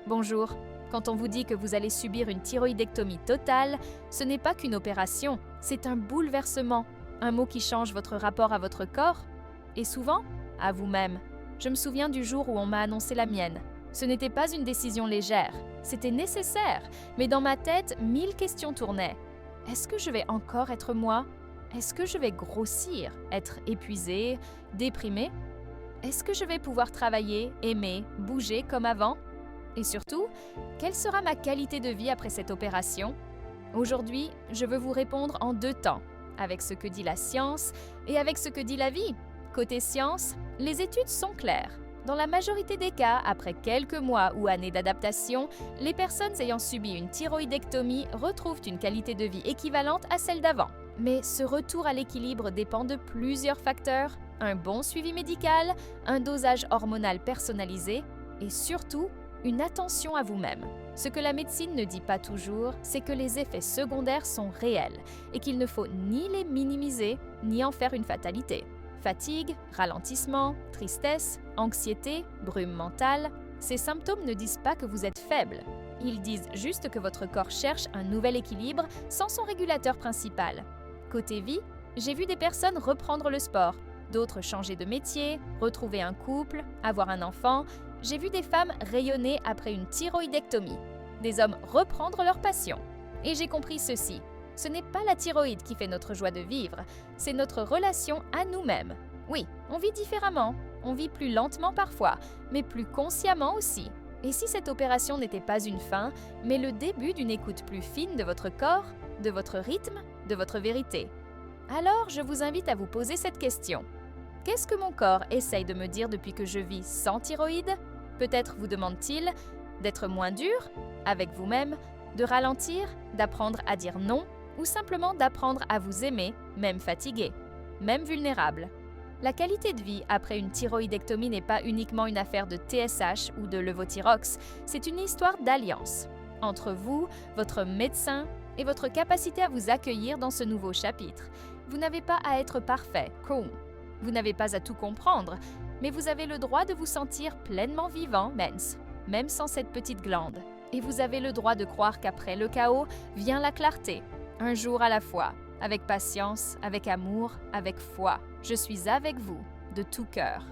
Bonjour. Quand on vous dit que vous allez subir une thyroïdectomie totale, ce n'est pas qu'une opération, c'est un bouleversement. Un mot qui change votre rapport à votre corps et souvent, à vous-même. Je me souviens du jour où on m'a annoncé la mienne. Ce n'était pas une décision légère, c'était nécessaire, mais dans ma tête, 1000 questions tournaient. Est-ce que je vais encore être moi? Est-ce que je vais grossir, être épuisée, déprimée? Est-ce que je vais pouvoir travailler, aimer, bouger comme avant? Et surtout, quelle sera ma qualité de vie après cette opération? Aujourd'hui, je veux vous répondre en 2 temps, avec ce que dit la science et avec ce que dit la vie. Côté science, les études sont claires. Dans la majorité des cas, après quelques mois ou années d'adaptation, les personnes ayant subi une thyroïdectomie retrouvent une qualité de vie équivalente à celle d'avant. Mais ce retour à l'équilibre dépend de plusieurs facteurs, un bon suivi médical, un dosage hormonal personnalisé et surtout, une attention à vous-même. Ce que la médecine ne dit pas toujours, c'est que les effets secondaires sont réels et qu'il ne faut ni les minimiser, ni en faire une fatalité. Fatigue, ralentissement, tristesse, anxiété, brume mentale, ces symptômes ne disent pas que vous êtes faible. Ils disent juste que votre corps cherche un nouvel équilibre sans son régulateur principal. Côté vie, j'ai vu des personnes reprendre le sport, d'autres changer de métier, retrouver un couple, avoir un enfant. J'ai vu des femmes rayonner après une thyroïdectomie, des hommes reprendre leur passion. Et j'ai compris ceci. Ce n'est pas la thyroïde qui fait notre joie de vivre, c'est notre relation à nous-mêmes. Oui, on vit différemment, on vit plus lentement parfois, mais plus consciemment aussi. Et si cette opération n'était pas une fin, mais le début d'une écoute plus fine de votre corps, de votre rythme, de votre vérité? Alors, je vous invite à vous poser cette question. Qu'est-ce que mon corps essaye de me dire depuis que je vis sans thyroïde? Peut-être vous demande-t-il d'être moins dur avec vous-même, de ralentir, d'apprendre à dire non, ou simplement d'apprendre à vous aimer, même fatigué, même vulnérable. La qualité de vie après une thyroïdectomie n'est pas uniquement une affaire de TSH ou de levothyrox, c'est une histoire d'alliance entre vous, votre médecin et votre capacité à vous accueillir dans ce nouveau chapitre. Vous n'avez pas à être parfait, cool. Vous n'avez pas à tout comprendre, mais vous avez le droit de vous sentir pleinement vivant, mens, même sans cette petite glande. Et vous avez le droit de croire qu'après le chaos vient la clarté, un jour à la fois, avec patience, avec amour, avec foi. Je suis avec vous, de tout cœur.